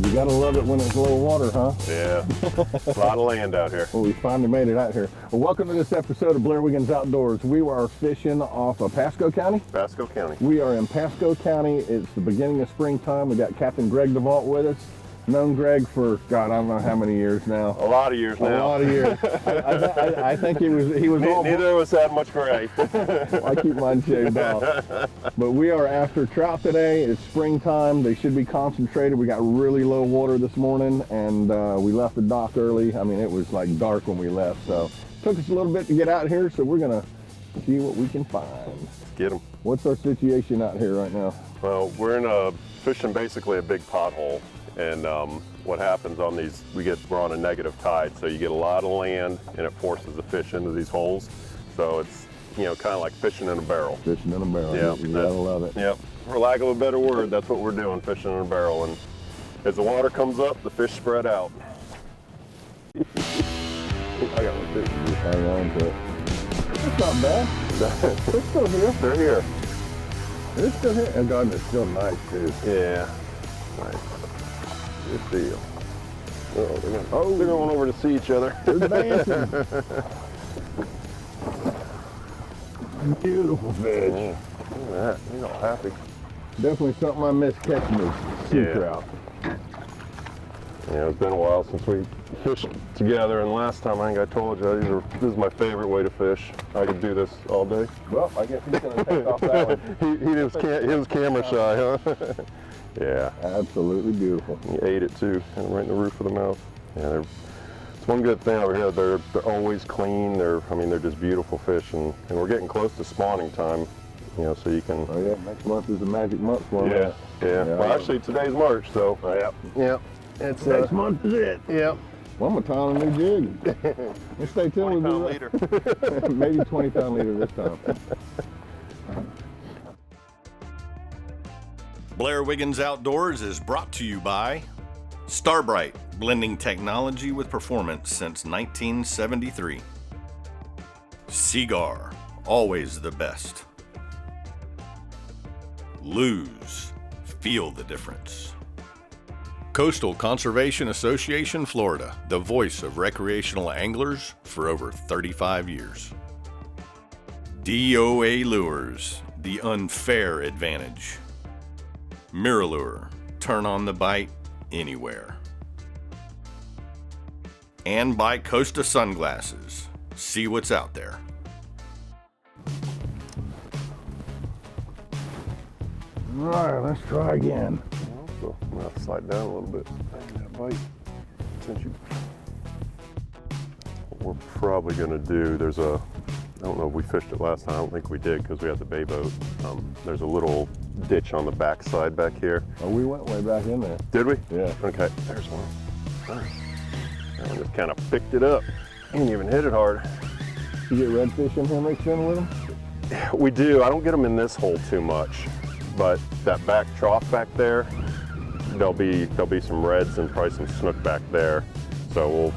You gotta love it when it's low water, huh? Yeah, a lot of land out here. Well, we finally made it out here. Well, welcome to this episode of Blair Wiggins Outdoors. We are fishing off of Pasco County. Pasco County. We are in Pasco County. It's the beginning of springtime. We got Captain Greg Duval with us. Known Greg for, God, I don't know how many years now. A lot of years now. A lot of years. I think he was Neither of us had much gray. I keep mine shaved off. But we are after trout today. It's springtime. They should be concentrated. We got really low water this morning, and we left the dock early. I mean, it was like dark when we left, so it took us a little bit to get out here, so we're gonna see what we can find. Let's get them. What's our situation out here right now? Well, we're fishing basically a big pothole. And what happens on these, we're on a negative tide, so you get a lot of land and it forces the fish into these holes. So it's, kind of like fishing in a barrel. Fishing in a barrel, yeah, you gotta love it. Yep, for lack of a better word, that's what we're doing, fishing in a barrel. And as the water comes up, the fish spread out. I got one too. Hang on to it. It's not bad. They're still here. They're here. They're still here. And God, they're still nice too. Yeah, nice. Good deal. They're going over to see each other. They're dancing. Beautiful fish. Yeah, look at that. He's all happy. Definitely something I miss catching is sea trout. Yeah, it's been a while since we fished together, and last time I think I told you this is my favorite way to fish. I could do this all day. Well, I guess he's gonna take off that one. he was camera shy, huh? Yeah. Absolutely beautiful. He ate it too, right in the roof of the mouth. Yeah, it's one good thing over here. They're always clean. They're just beautiful fish, and we're getting close to spawning time. So you can. Oh yeah, next month is a magic month for them. Yeah. Well, actually today's March, so. Yep. It's next month is it. Yep. Well, I'm gonna tie a new jig. You stay tuned. 20-pound leader. Maybe 20-pound leader this time. Blair Wiggins Outdoors is brought to you by Starbright, blending technology with performance since 1973. Seagar, always the best. Lose, feel the difference. Coastal Conservation Association, Florida, the voice of recreational anglers for over 35 years. DOA Lures, the unfair advantage. Mirrolure, turn on the bite anywhere. And by Costa Sunglasses, see what's out there. All right, let's try again. So I'm gonna have to slide down a little bit. That bite. What we're probably gonna do, I don't know if we fished it last time. I don't think we did because we had the bay boat. There's a little ditch on the back side back here. Oh, we went way back in there. Did we? Yeah. Okay, there's one. Nice. And I just kind of picked it up. Didn't even hit it hard. You get redfish in here mixed in with them? We do. I don't get them in this hole too much, but that back trough back there, there'll be some reds and probably some snook back there. So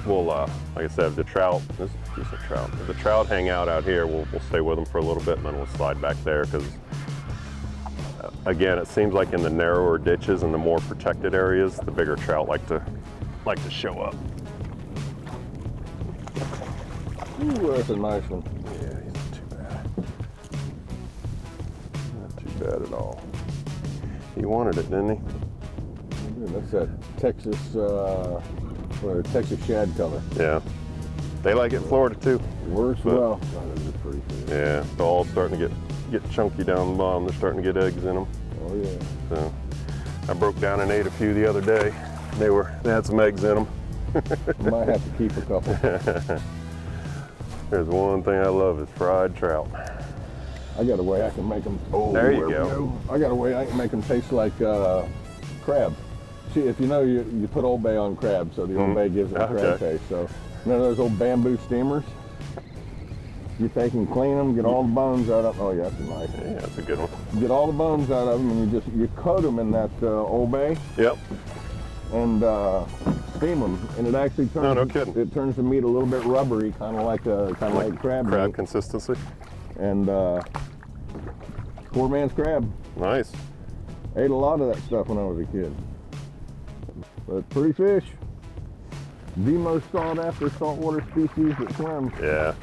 we'll like I said, if the trout, this is a piece of trout. If the trout hang out here, we'll stay with them for a little bit and then we'll slide back there because again, it seems like in the narrower ditches and the more protected areas, the bigger trout like to show up. Ooh, that's a nice one. Yeah, he's not too bad. Not too bad at all. He wanted it, didn't he? That's that Texas, Texas shad color. Yeah. They like it in Florida too. Works well. Oh, those are pretty good. Yeah, they're all starting to get chunky down the bottom. They're starting to get eggs in them. Oh yeah. So I broke down and ate a few the other day. They had some eggs in them. Might have to keep a couple. There's one thing I love is fried trout. I got a way I can make them. Oh, there you go. I got a way I can make them taste like crab. See, if you know, you put Old Bay on crab, so the Old Bay gives it a crab taste. So, those old bamboo steamers? You take and clean them, get all the bones out of them. Oh yeah, that's a nice one. Yeah, that's a good one. Get all the bones out of them, and you coat them in that Old Bay. Yep. And steam them, and it actually turns. No kidding. It turns the meat a little bit rubbery, kind of like crab. Crab meat. consistency. And poor man's crab. Nice. Ate a lot of that stuff when I was a kid. But pretty fish. The most sought after saltwater species that swims. Yeah.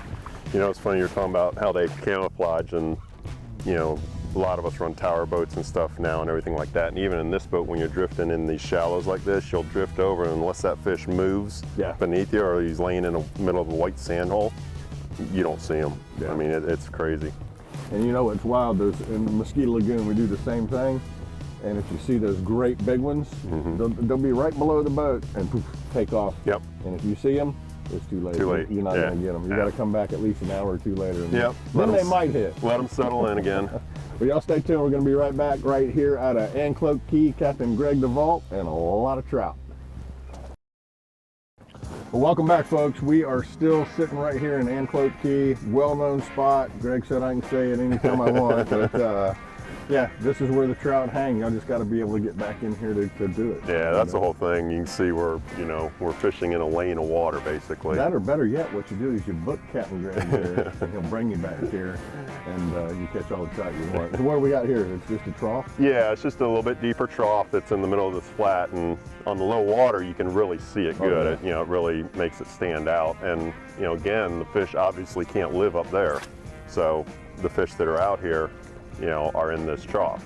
You know, it's funny you're talking about how they camouflage, and you know, a lot of us run tower boats and stuff now and everything like that. And even in this boat, when you're drifting in these shallows like this, you'll drift over, and unless that fish moves beneath you or he's laying in the middle of a white sand hole, you don't see him. Yeah. I mean, it's crazy. And you know what's wild? Those in the Mosquito Lagoon, we do the same thing. And if you see those great big ones, they'll be right below the boat and poof, take off. Yep. And if you see them, it's too late. Too late. You're not going to get them. You got to come back at least an hour or two later. And then they might hit. Let them settle in again. But y'all stay tuned. We're going to be right back right here out of Anclote Key, Captain Greg Duval, and a lot of trout. Well, welcome back, folks. We are still sitting right here in Anclote Key, well-known spot. Greg said I can say it anytime I want, but yeah, this is where the trout hang. Y'all just got to be able to get back in here to do it. Yeah, that's the whole thing. You can see we're fishing in a lane of water, basically. That, or better yet, what you do is you book Captain Greg here, and he'll bring you back here, and you catch all the trout you want. So what do we got here? It's just a trough? Yeah, it's just a little bit deeper trough that's in the middle of this flat, and on the low water, you can really see it good. Yeah. It really makes it stand out. And, again, the fish obviously can't live up there. So the fish that are out here, are in this trough.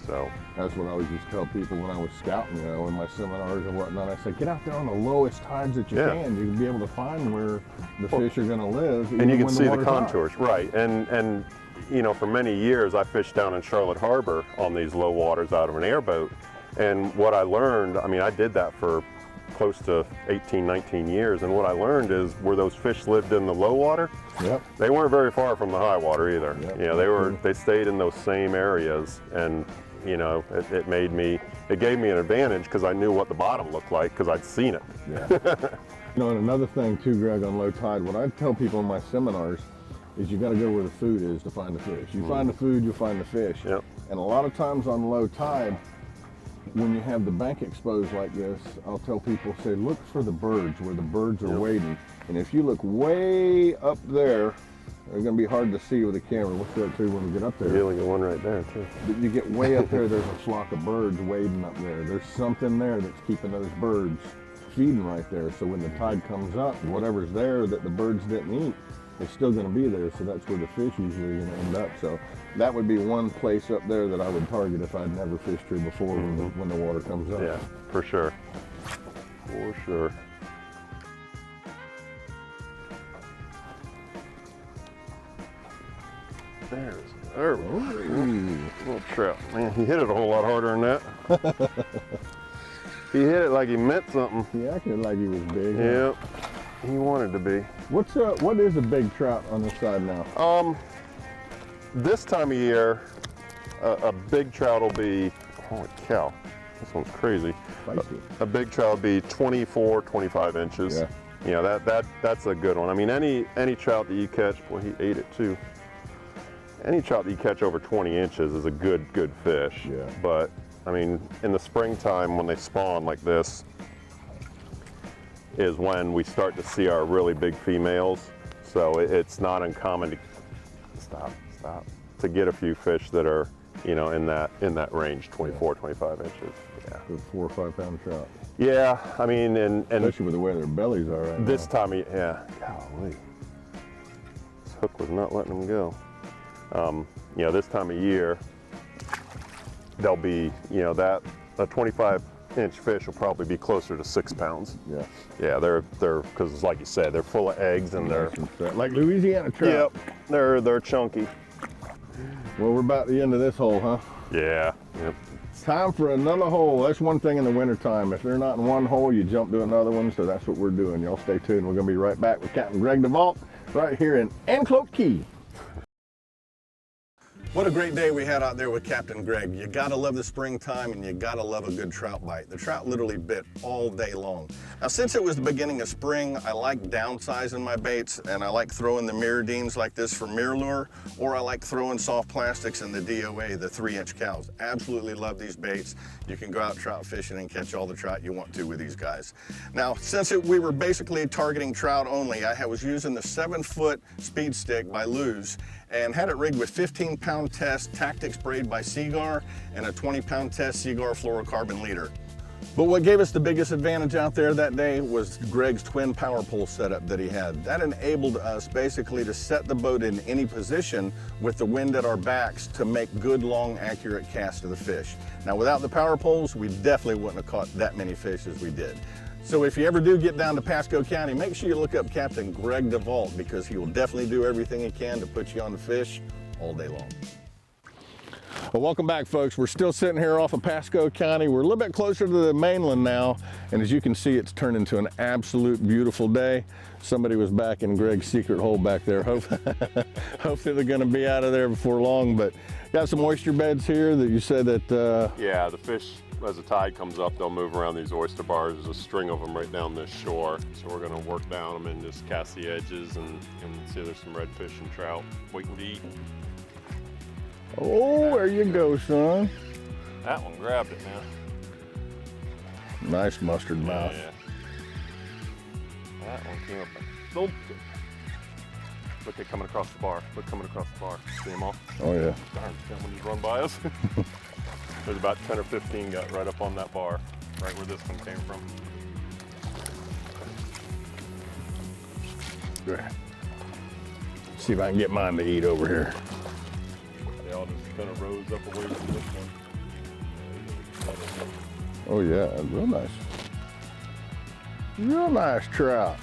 So that's what I always used to tell people when I was scouting, in my seminars and whatnot. I said, get out there on the lowest tides that you can. You can be able to find where the fish are going to live. And you can see the contours, right? And for many years I fished down in Charlotte Harbor on these low waters out of an airboat. And what I learned, I did that for close to 18, 19 years, and what I learned is where those fish lived in the low water, they weren't very far from the high water either. They stayed in those same areas, and it gave me an advantage because I knew what the bottom looked like because I'd seen it. And another thing too, Greg, on low tide, what I tell people in my seminars is you got to go where the food is to find the fish. You find the food, you'll find the fish. And a lot of times on low tide, when you have the bank exposed like this, I'll tell people, say, look for the birds, where the birds are wading. And if you look way up there, they're going to be hard to see with a camera. We'll show it to you when we get up there. Really got one right there, too. But you get way up there, there's a flock of birds wading up there. There's something there that's keeping those birds feeding right there. So when the tide comes up, whatever's there that the birds didn't eat, it's still going to be there. So that's where the fish usually are going to end up. So that would be one place up there that I would target if I'd never fished here before when the water comes up. Yeah, for sure. For sure. There we go. Little trout. Man, he hit it a whole lot harder than that. He hit it like he meant something. He acted like he was big. Yep. He wanted to be. What is a big trout on this side now? This time of year, a big trout will be, holy cow, this one's crazy. A big trout will be 24, 25 inches. Yeah. That's a good one. Any trout that you catch, boy, he ate it too. Any trout that you catch over 20 inches is a good fish. Yeah. But, in the springtime when they spawn like this is when we start to see our really big females. So it's not uncommon to, to get a few fish that are, in that range, 24, 25 inches. Yeah. Good 4 or 5 pound trout. Yeah, and especially with the way their bellies are right this now. time of year, golly. This hook was not letting them go. This time of year, they'll be, a 25-inch fish will probably be closer to 6 pounds. Yeah. Yeah, they're because like you said, they're full of eggs and they're like Louisiana trout. Yep, they're chunky. Well, we're about the end of this hole, huh? Yeah. Yep. Time for another hole. That's one thing in the wintertime. If they're not in one hole, you jump to another one. So that's what we're doing. Y'all stay tuned. We're going to be right back with Captain Greg Duval right here in Anclote Key. What a great day we had out there with Captain Greg. You gotta love the springtime and you gotta love a good trout bite. The trout literally bit all day long. Now, since it was the beginning of spring, I like downsizing my baits, and I like throwing the mirrodines like this for mirror lure, or I like throwing soft plastics in the DOA, the 3-inch cows. Absolutely love these baits. You can go out trout fishing and catch all the trout you want to with these guys. Now, since we were basically targeting trout only, I was using the 7-foot speed stick by Lew's and had it rigged with 15-pound test Tactics braid by Seagar and a 20-pound test Seagar fluorocarbon leader. But what gave us the biggest advantage out there that day was Greg's twin power pole setup that he had. That enabled us basically to set the boat in any position with the wind at our backs to make good, long, accurate casts of the fish. Now, without the power poles, we definitely wouldn't have caught that many fish as we did. So if you ever do get down to Pasco County, make sure you look up Captain Greg Duval, because he will definitely do everything he can to put you on the fish all day long. Well, welcome back, folks. We're still sitting here off of Pasco County. We're a little bit closer to the mainland now, and as you can see, it's turned into an absolute beautiful day. Somebody was back in Greg's secret hole back there. Hopefully they're gonna be out of there before long, but got some oyster beds here that you said that... Yeah, the fish, as the tide comes up, they'll move around these oyster bars. There's a string of them right down this shore. So we're gonna work down them and just cast the edges and see if there's some redfish and trout waiting to eat. Oh, there you go, son. That one grabbed it now. Nice mustard mouth. Yeah. That one came up and thumped it. Look at coming across the bar. Look, coming across the bar. See them all? Oh, yeah. Darn, someone just run by us. There's about 10 or 15 got right up on that bar, right where this one came from. Good. See if I can get mine to eat over here. They all just kind of rose up away from this one. Oh yeah, real nice. Real nice trout.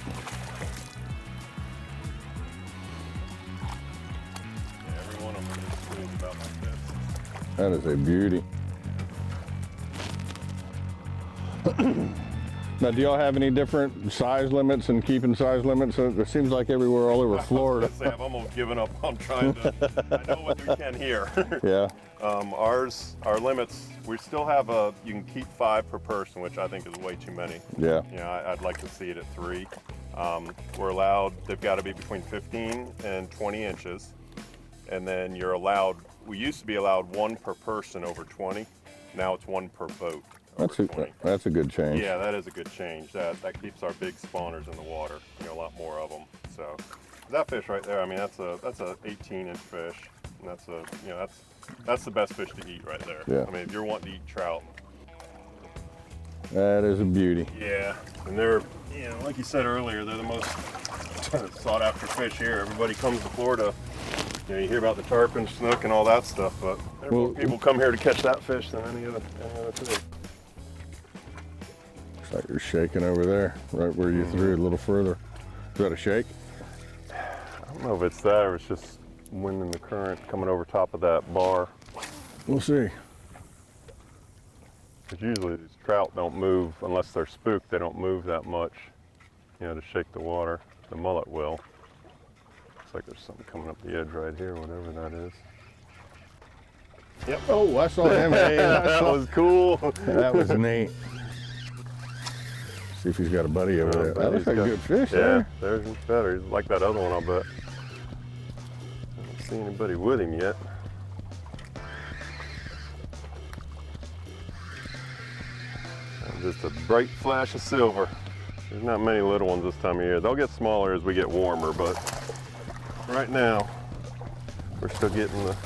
Yeah, every one of them is smooth about like this. That is a beauty. Now, do y'all have any different size limits and keeping size limits? It seems like everywhere all over Florida. I've almost given up on trying to. I know what we can here. Yeah. Our limits, we still have you can keep 5 per person, which I think is way too many. Yeah. You know, I'd like to see it at 3. We're allowed, they've got to be between 15 and 20 inches. And then you're allowed, we used to be allowed 1 per person over 20. Now it's 1 per boat. That's a good change. Yeah, that is a good change. That keeps our big spawners in the water. You know, a lot more of them. So that fish right there, I mean, that's a 18-inch fish, and that's the best fish to eat right there. Yeah. I mean, if you're wanting to eat trout. That is a beauty. Yeah, and they're, you know, like you said earlier, they're the most sought after fish here. Everybody comes to Florida. You know, you hear about the tarpon, snook, and all that stuff, but more people come here to catch that fish than any other thing. Looks like you're shaking over there, right where you threw it a little further. Is that a shake? I don't know if it's that or it's just wind and the current coming over top of that bar. We'll see. Because usually these trout don't move unless they're spooked. They don't move that much, you know, to shake the water. The mullet will. Looks like there's something coming up the edge right here, whatever that is. Yep. Oh, I saw him. Hey, that was cool. That was neat. See if he's got a buddy over there. That looks like a good fish. Yeah, there's better. He's like that other one, I'll bet. I haven't seen anybody with him yet. Just a bright flash of silver. There's not many little ones this time of year. They'll get smaller as we get warmer, but right now we're still getting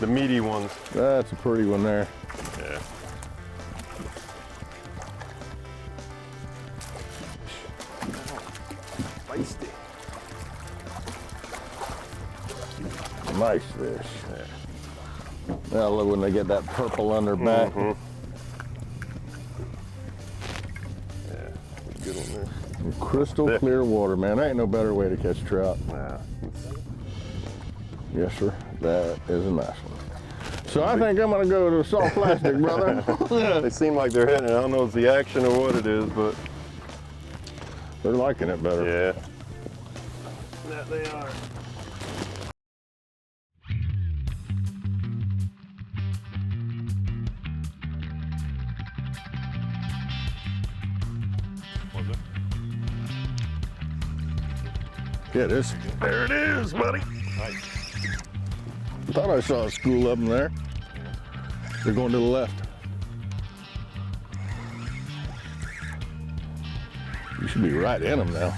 the meaty ones. That's a pretty one there. Yeah. Feisty. Nice fish. Yeah. I love when they get that purple on their back. Mm-hmm. Good one there. Crystal clear water, man. There ain't no better way to catch trout. Nah. Yes, sir. That is a nice one. So I think I'm gonna go to soft plastic, brother. They seem like they're hitting it. I don't know if it's the action or what it is, but they're liking it better. yeah. That they are. Yeah, it is. There it is, buddy. Nice. I thought I saw a school of them there. They're going to the left. You should be right in them now.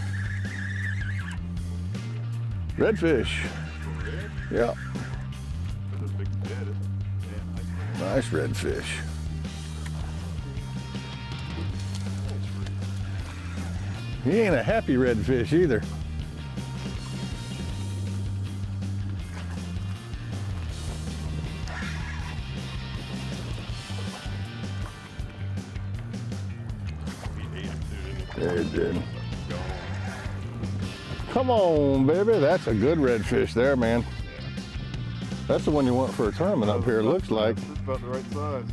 Redfish. Yeah. Nice redfish. He ain't a happy redfish either. There it did. Come on, baby. That's a good redfish there, man. That's the one you want for a tournament up here, it looks like. It's about the right size.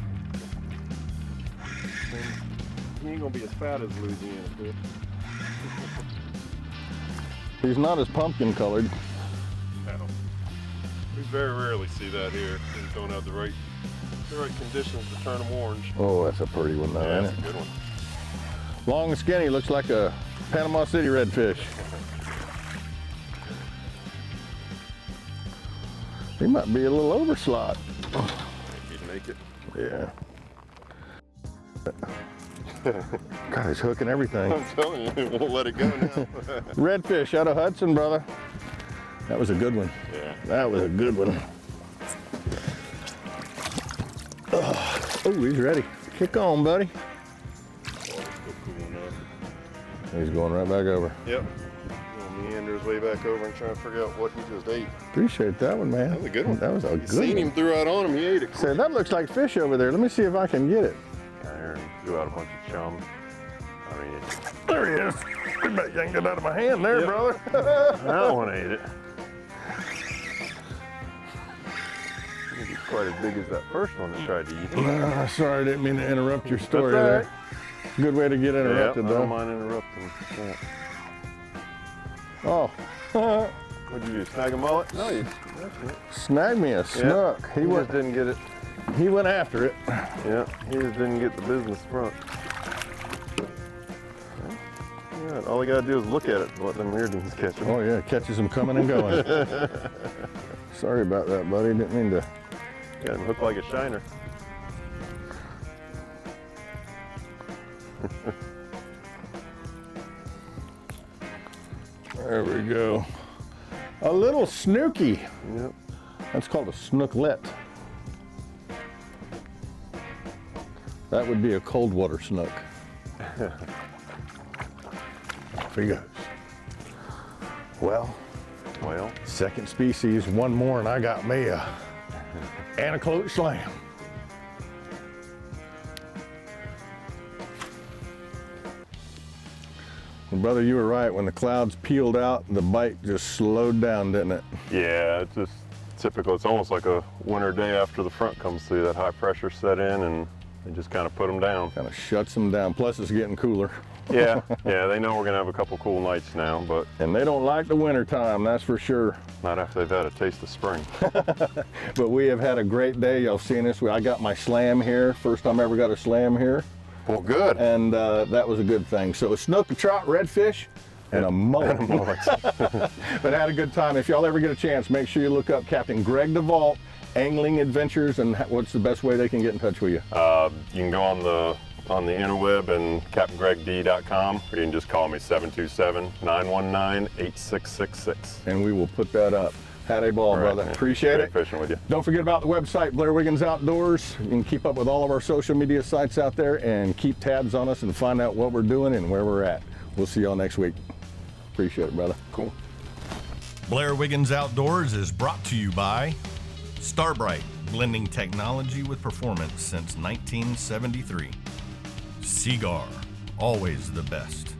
He ain't gonna be as fat as Louisiana fish. He's not as pumpkin colored. No. We very rarely see that here. They don't have the right conditions to turn them orange. Oh, that's a pretty one though, Yeah, ain't that's it? a good one. Long and skinny, looks like a Panama City redfish. He might be a little overslot. He'd make it. Yeah. God, he's hooking everything. I'm telling you, we won't let it go now. Redfish out of Hudson, brother. That was a good one. Yeah. That was a good one. Oh, he's ready. Kick on, buddy. He's going right back over. Yep. He'll meander his way back over and try to figure out what he just ate. Appreciate that one, man. That was a good one. That was a good Seen one. him threw out on him, he ate it. Say, that looks like fish over there. Let me see if I can get it. There, and threw out a bunch of chum. I mean, There he is. You bet you can get out of my hand there, Yep. brother. that one ate it. Maybe quite as big as that first one that tried to eat it. Sorry, I didn't mean to interrupt your story all there. right. Good way to get interrupted, I though. don't mind interrupting. Yeah. Oh, What'd you do, snag a mullet? No, you snag me a snook. He just didn't get it. He went after it. Yeah, he just didn't get the business front. Yeah, all he gotta do is look at it and let them earrings catch him. Oh yeah, catches him coming and going. Sorry about that, buddy. Didn't mean to. Got him hooked like a shiner. There we go. A little snooky. Yep. That's called a snooklet. That would be a cold water snook. Off he goes. Well, second species, one more, and I got me a anaclote slam. Well, brother, you were right. When the clouds peeled out, the bite just slowed down, didn't it? Yeah, it's just typical. It's almost like a winter day after the front comes through. That high pressure set in and they just kind of put them down. Kind of shuts them down. Plus, it's getting cooler. Yeah, they know we're gonna have a couple cool nights now, but And they don't like the winter time, that's for sure. not after they've had a taste of spring. But we have had a great day. Y'all seen this? I got my slam here. First time I ever got a slam here. Well, good. And that was a good thing. So a snook, a trout, redfish, and a mullet. But had a good time. If y'all ever get a chance, make sure you look up Captain Greg Duval, Angling Adventures, and what's the best way they can get in touch with you? You can go on the interweb and captaingregd.com, or you can just call me 727-919-8666. And we will put that up. Had a ball, All right, brother. man. Appreciate Great it. fishing with you. Don't forget about the website, Blair Wiggins Outdoors. You can keep up with all of our social media sites out there and keep tabs on us and find out what we're doing and where we're at. We'll see y'all next week. Appreciate it, brother. Cool. Blair Wiggins Outdoors is brought to you by Starbright, blending technology with performance since 1973. Seagar, always the best.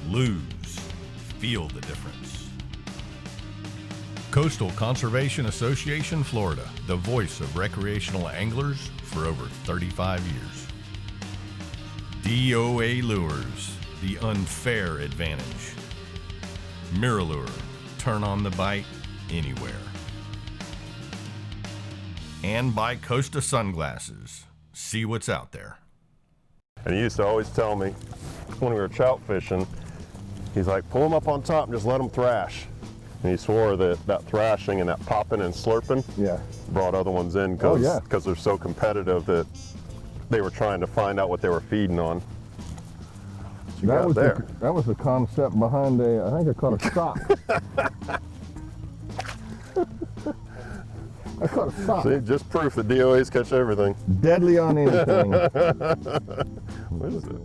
Lose, feel the difference. Coastal Conservation Association, Florida, the voice of recreational anglers for over 35 years. DOA Lures, the unfair advantage. Miralure, turn on the bite anywhere. And by Costa Sunglasses, see what's out there. And he used to always tell me when we were trout fishing, he's like, pull them up on top and just let them thrash. And he swore that thrashing and that popping and slurping brought other ones in because they're so competitive that they were trying to find out what they were feeding on. That was the concept behind I think I caught a sock. I caught a sock. See, just proof that DOAs catch everything. Deadly on anything. What is it?